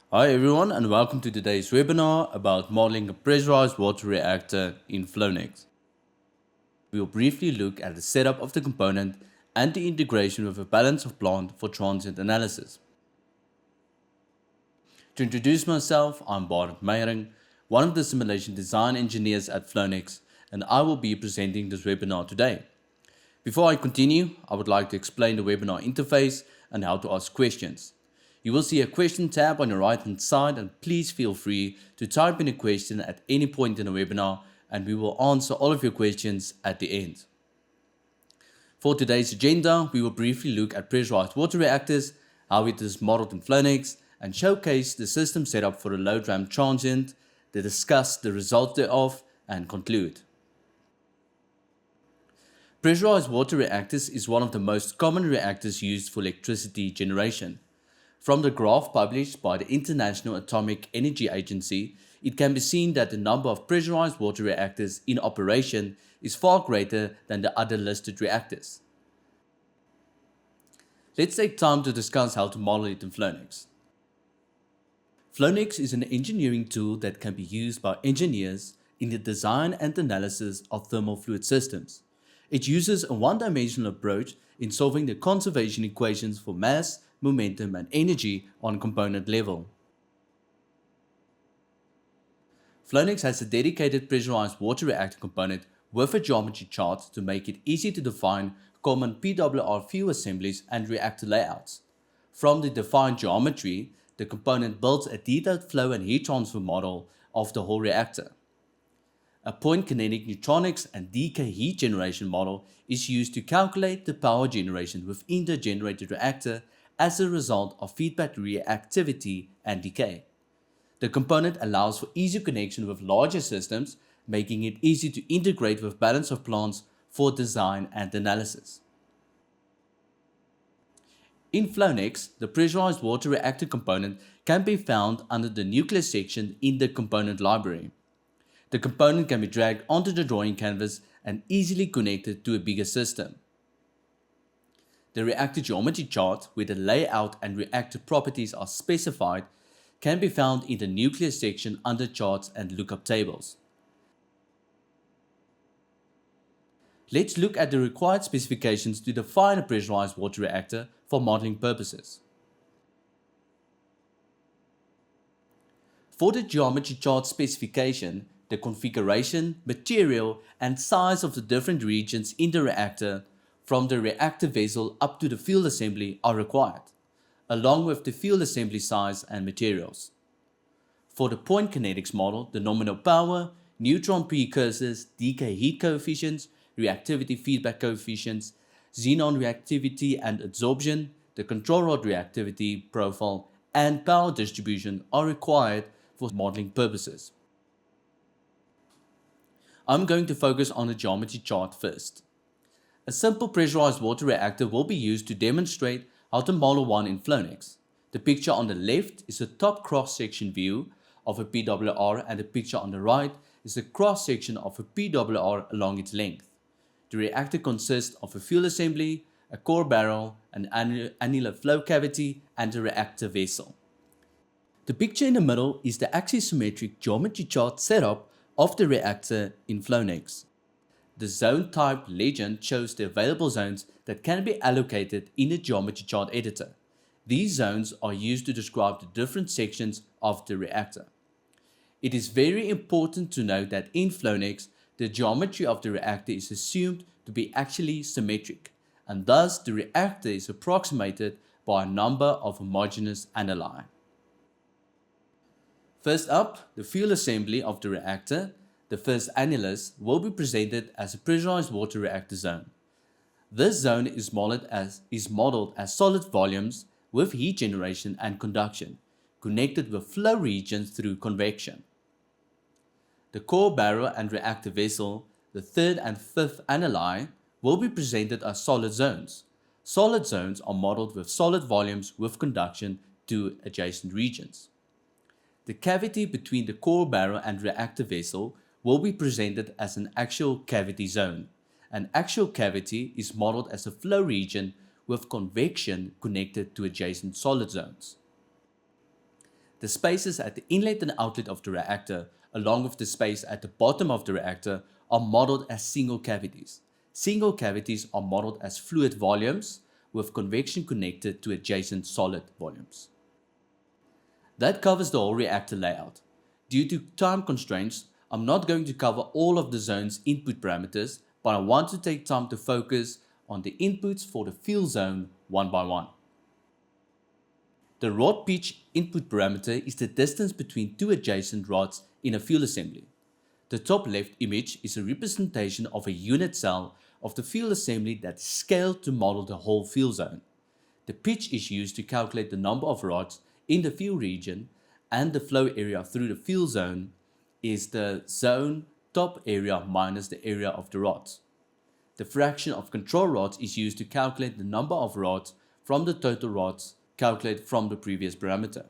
Hi everyone and welcome to today's webinar about modeling a pressurized water reactor in Flownex. We will briefly look at the setup of the component and the integration with a balance of plant for transient analysis. To introduce myself, I'm Bart Meyering, one of the simulation design engineers at Flownex, and I will be presenting this webinar today. Before I continue, I would like to explain the webinar interface and how to ask questions. You will see a question tab on your right hand side, and please feel free to type in a question at any point in the webinar and we will answer all of your questions at the end. For today's agenda, we will briefly look at pressurized water reactors, how it is modeled in Flownex, and showcase the system setup for a low ramp transient, then discuss the results thereof, and conclude. Pressurized water reactors is one of the most common reactors used for electricity generation. From the graph published by the International Atomic Energy Agency, it can be seen that the number of pressurized water reactors in operation is far greater than the other listed reactors. Let's take time to discuss how to model it in Flownex. Flownex is an engineering tool that can be used by engineers in the design and analysis of thermal fluid systems. It uses a one-dimensional approach in solving the conservation equations for mass, momentum, and energy on component level. Flownex has a dedicated pressurized water reactor component with a geometry chart to make it easy to define common PWR fuel assemblies and reactor layouts. From the defined geometry, the component builds a detailed flow and heat transfer model of the whole reactor. A point kinetic neutronics and decay heat generation model is used to calculate the power generation within the generated reactor as a result of feedback reactivity and decay. The component allows for easy connection with larger systems, making it easy to integrate with balance of plants for design and analysis. In Flownex, the pressurized water reactor component can be found under the nuclear section in the component library. The component can be dragged onto the drawing canvas and easily connected to a bigger system. The reactor geometry chart, where the layout and reactor properties are specified, can be found in the nuclear section under charts and lookup tables. Let's look at the required specifications to define a pressurized water reactor for modeling purposes. For the geometry chart specification, the configuration, material, and size of the different regions in the reactor, from the reactor vessel up to the fuel assembly, are required, along with the fuel assembly size and materials. For the point kinetics model, the nominal power, neutron precursors, decay heat coefficients, reactivity feedback coefficients, xenon reactivity and adsorption, the control rod reactivity profile, and power distribution are required for modeling purposes. I'm going to focus on the geometry chart first. A simple pressurized water reactor will be used to demonstrate how to model one in Flownex. The picture on the left is a top cross-section view of a PWR, and the picture on the right is a cross-section of a PWR along its length. The reactor consists of a fuel assembly, a core barrel, an annular flow cavity, and a reactor vessel. The picture in the middle is the axisymmetric geometry chart setup of the reactor in Flownex. The zone type legend shows the available zones that can be allocated in the geometry chart editor. These zones are used to describe the different sections of the reactor. It is very important to note that in Flownex, the geometry of the reactor is assumed to be actually symmetric, and thus the reactor is approximated by a number of homogeneous annuli. First up, the fuel assembly of the reactor, the first annulus, will be presented as a pressurized water reactor zone. This zone is modeled as solid volumes with heat generation and conduction, connected with flow regions through convection. The core barrel and reactor vessel, the third and fifth annuli, will be presented as solid zones. Solid zones are modeled with solid volumes with conduction to adjacent regions. The cavity between the core barrel and reactor vessel will be presented as an axial cavity zone. An axial cavity is modeled as a flow region with convection connected to adjacent solid zones. The spaces at the inlet and outlet of the reactor, along with the space at the bottom of the reactor, are modeled as single cavities. Single cavities are modeled as fluid volumes with convection connected to adjacent solid volumes. That covers the whole reactor layout. Due to time constraints, I'm not going to cover all of the zone's input parameters, but I want to take time to focus on the inputs for the field zone one by one. The rod pitch input parameter is the distance between two adjacent rods in a field assembly. The top left image is a representation of a unit cell of the field assembly that's scaled to model the whole field zone. The pitch is used to calculate the number of rods in the field region, and the flow area through the field zone is the zone top area minus the area of the rods. The fraction of control rods is used to calculate the number of rods from the total rods calculated from the previous parameter.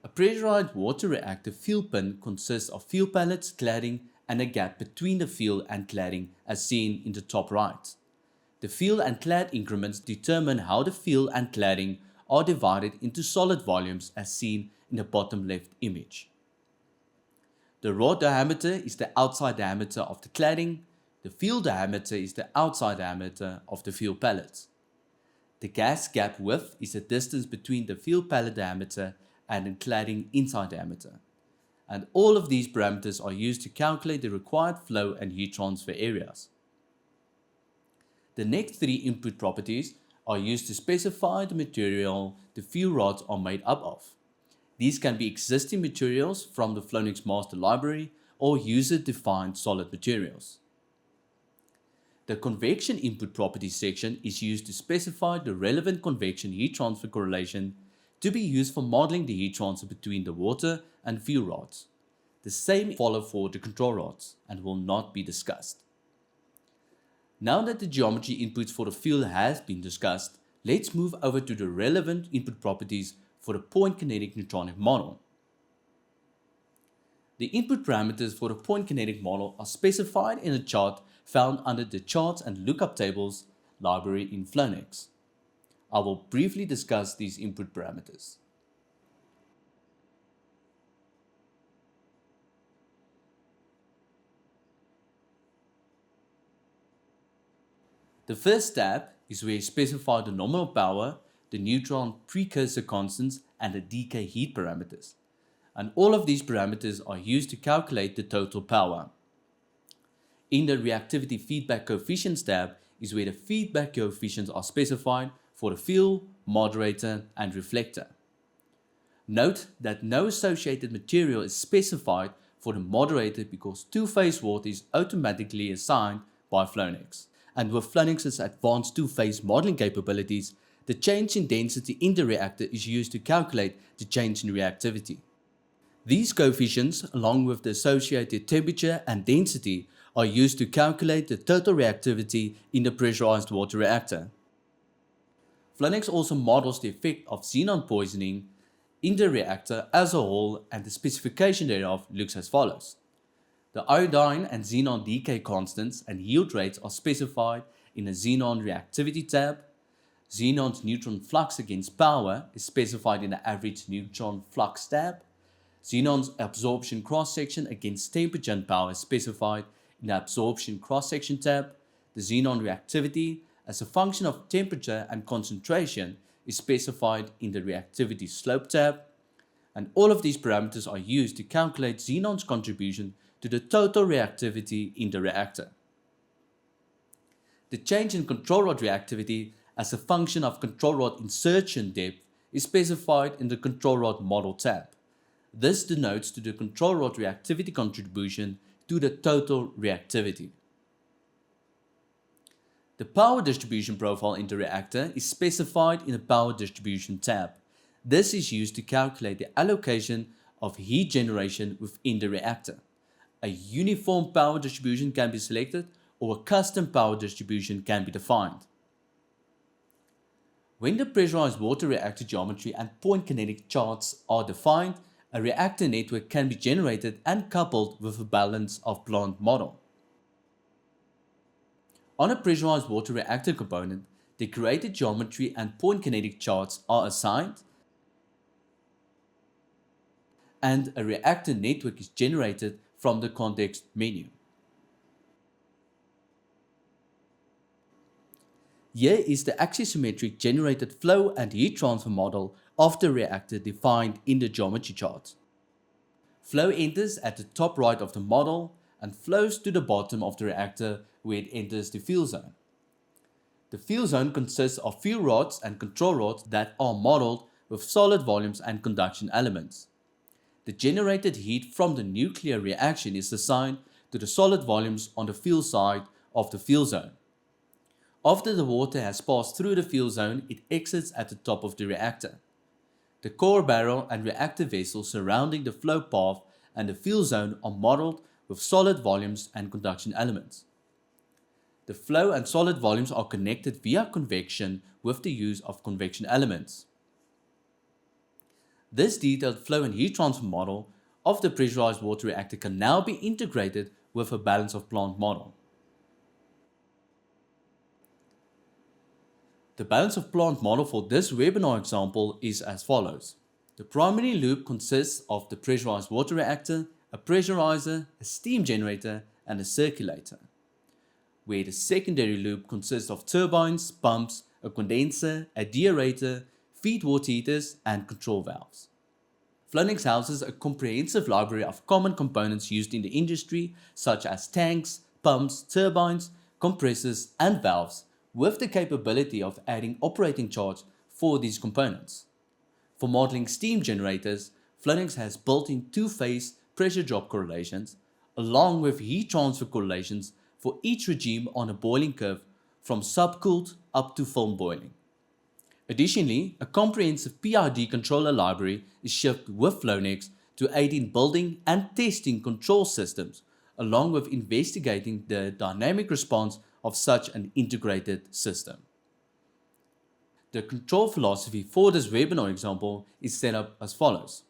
A pressurized water reactor field pin consists of field pellets, cladding, and a gap between the field and cladding as seen in the top right. The field and clad increments determine how the field and cladding are divided into solid volumes as seen in the bottom left image. The rod diameter is the outside diameter of the cladding. The field diameter is the outside diameter of the field pellets. The gas gap width is the distance between the field pellet diameter and the cladding inside diameter. And all of these parameters are used to calculate the required flow and heat transfer areas. The next three input properties are used to specify the material the field rods are made up of. These can be existing materials from the Flownex master library or user-defined solid materials. The convection input properties section is used to specify the relevant convection heat transfer correlation to be used for modeling the heat transfer between the water and field rods. The same follows for the control rods and will not be discussed. Now that the geometry inputs for the field has been discussed, let's move over to the relevant input properties for the point kinetic neutronic model. The input parameters for the point kinetic model are specified in a chart found under the Charts and Lookup Tables library in Flownex. I will briefly discuss these input parameters. The first tab is where you specify the nominal power, the neutron precursor constants, and the decay heat parameters. And all of these parameters are used to calculate the total power. In the reactivity feedback coefficients tab is where the feedback coefficients are specified for the field, moderator, and reflector. Note that no associated material is specified for the moderator because two-phase water is automatically assigned by Flownex. And with Flownex's advanced two-phase modeling capabilities, the change in density in the reactor is used to calculate the change in reactivity. These coefficients, along with the associated temperature and density, are used to calculate the total reactivity in the pressurized water reactor. Flownex also models the effect of xenon poisoning in the reactor as a whole, and the specification thereof looks as follows. The iodine and xenon decay constants and yield rates are specified in the xenon reactivity tab. Xenon's neutron flux against power is specified in the average neutron flux tab. Xenon's absorption cross-section against temperature and power is specified in the absorption cross-section tab. The xenon reactivity as a function of temperature and concentration is specified in the reactivity slope tab. And all of these parameters are used to calculate xenon's contribution to the total reactivity in the reactor. The change in control rod reactivity as a function of control rod insertion depth is specified in the control rod model tab. This denotes to the control rod reactivity contribution to the total reactivity. The power distribution profile in the reactor is specified in the power distribution tab. This is used to calculate the allocation of heat generation within the reactor. A uniform power distribution can be selected, or a custom power distribution can be defined. When the pressurized water reactor geometry and point kinetic charts are defined, a reactor network can be generated and coupled with a balance of plant model. On a pressurized water reactor component, the created geometry and point kinetic charts are assigned. and a reactor network is generated from the context menu. Here is the axisymmetric generated flow and heat transfer model of the reactor defined in the geometry chart. Flow enters at the top right of the model and flows to the bottom of the reactor where it enters the fuel zone. The fuel zone consists of fuel rods and control rods that are modeled with solid volumes and conduction elements. The generated heat from the nuclear reaction is assigned to the solid volumes on the fuel side of the fuel zone. After the water has passed through the fuel zone, it exits at the top of the reactor. The core barrel and reactor vessel surrounding the flow path and the fuel zone are modeled with solid volumes and conduction elements. The flow and solid volumes are connected via convection with the use of convection elements. This detailed flow and heat transfer model of the pressurized water reactor can now be integrated with a balance of plant model. The balance of plant model for this webinar example is as follows. The primary loop consists of the pressurized water reactor, a pressurizer, a steam generator, and a circulator, where the secondary loop consists of turbines, pumps, a condenser, a deaerator, feed water heaters, and control valves. Flownex houses a comprehensive library of common components used in the industry, such as tanks, pumps, turbines, compressors, and valves, with the capability of adding operating charge for these components. For modeling steam generators, Flownex has built-in two-phase pressure drop correlations, along with heat transfer correlations for each regime on a boiling curve from subcooled up to film boiling. Additionally, a comprehensive PID controller library is shipped with Flownex to aid in building and testing control systems, along with investigating the dynamic response of such an integrated system. The control philosophy for this webinar example is set up as follows.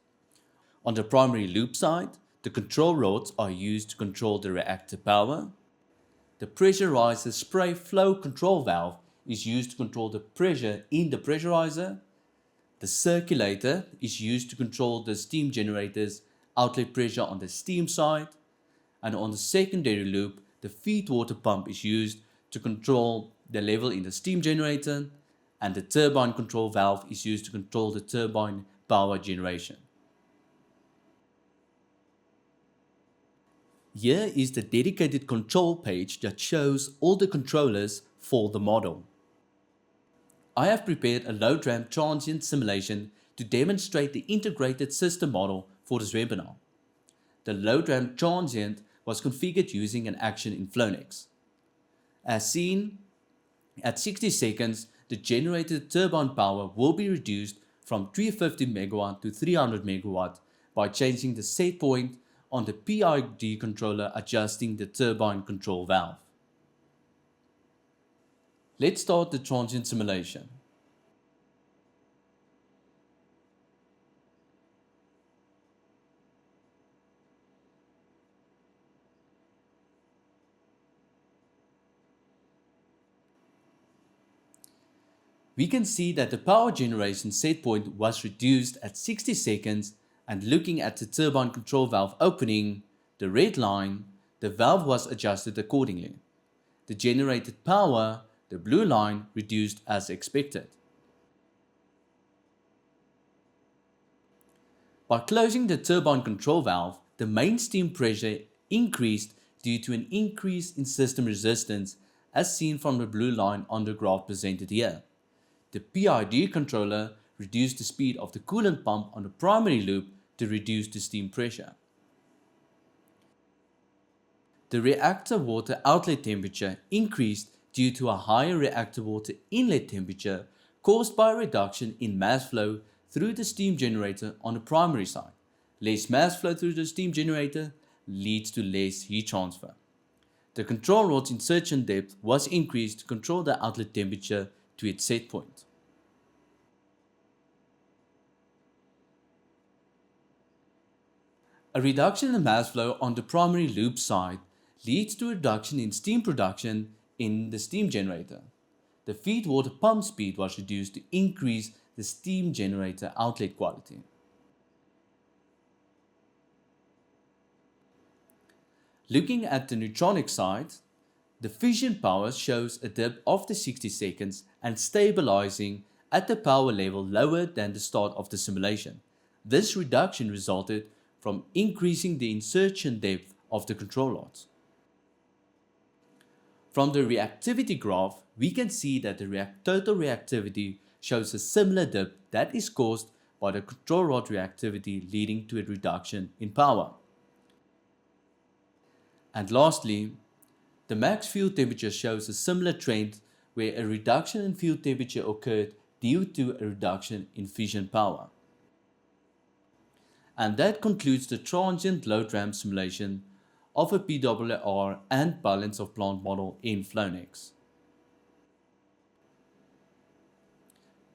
On the primary loop side, the control rods are used to control the reactor power. The pressurized spray flow control valve is used to control the pressure in the pressurizer. The circulator is used to control the steam generator's outlet pressure on the steam side. And on the secondary loop, the feed water pump is used to control the level in the steam generator, and the turbine control valve is used to control the turbine power generation. Here is the dedicated control page that shows all the controllers for the model. I have prepared a load ramp transient simulation to demonstrate the integrated system model for this webinar. The load ramp transient was configured using an action in Flownex. As seen, at 60 seconds, the generated turbine power will be reduced from 350 MW to 300 MW by changing the set point on the PID controller adjusting the turbine control valve. Let's start the transient simulation. We can see that the power generation set point was reduced at 60 seconds, and looking at the turbine control valve opening, the red line, the valve was adjusted accordingly. The generated power, the blue line, reduced as expected. By closing the turbine control valve, the main steam pressure increased due to an increase in system resistance as seen from the blue line on the graph presented here. The PID controller reduced the speed of the coolant pump on the primary loop to reduce the steam pressure. The reactor water outlet temperature increased due to a higher reactor water inlet temperature caused by a reduction in mass flow through the steam generator on the primary side. Less mass flow through the steam generator leads to less heat transfer. The control rod's insertion depth was increased to control the outlet temperature to its set point. A reduction in mass flow on the primary loop side leads to a reduction in steam production in the steam generator. The feed water pump speed was reduced to increase the steam generator outlet quality. Looking at the neutronic side, the fission power shows a dip after 60 seconds and stabilizing at the power level lower than the start of the simulation. This reduction resulted from increasing the insertion depth of the control rods. From the reactivity graph, we can see that the total reactivity shows a similar dip that is caused by the control rod reactivity, leading to a reduction in power. And lastly, the max fuel temperature shows a similar trend where a reduction in fuel temperature occurred due to a reduction in fission power. And that concludes the transient load ramp simulation of a PWR and balance of plant model in Flownex.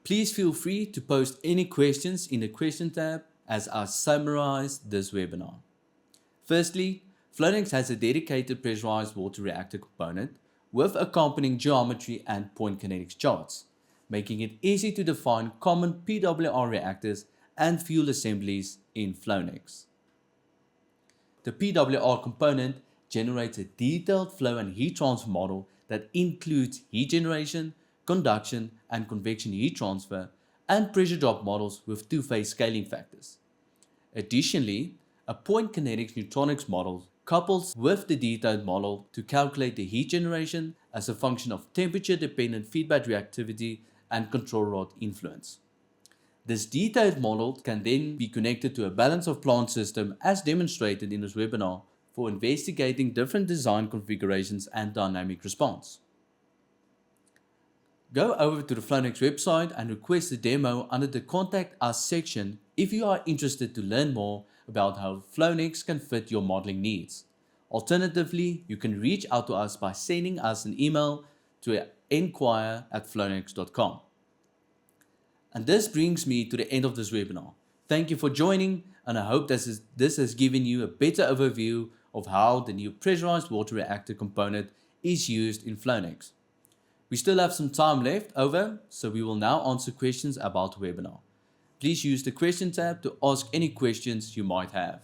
Please feel free to post any questions in the question tab as I summarize this webinar. Firstly, Flownex has a dedicated pressurized water reactor component with accompanying geometry and point kinetics charts, making it easy to define common PWR reactors and fuel assemblies in Flownex. The PWR component generates a detailed flow and heat transfer model that includes heat generation, conduction and convection heat transfer, and pressure drop models with two-phase scaling factors. Additionally, a point kinetics neutronics model couples with the detailed model to calculate the heat generation as a function of temperature-dependent feedback reactivity and control rod influence. This detailed model can then be connected to a balance of plant system as demonstrated in this webinar for investigating different design configurations and dynamic response. Go over to the Flownex website and request a demo under the Contact Us section if you are interested to learn more about how Flownex can fit your modeling needs. Alternatively, you can reach out to us by sending us an email to enquire@flownex.com. And this brings me to the end of this webinar. Thank you for joining, and I hope this has given you a better overview of how the new pressurized water reactor component is used in Flownex. We still have some time left over, so we will now answer questions about the webinar. Please use the question tab to ask any questions you might have.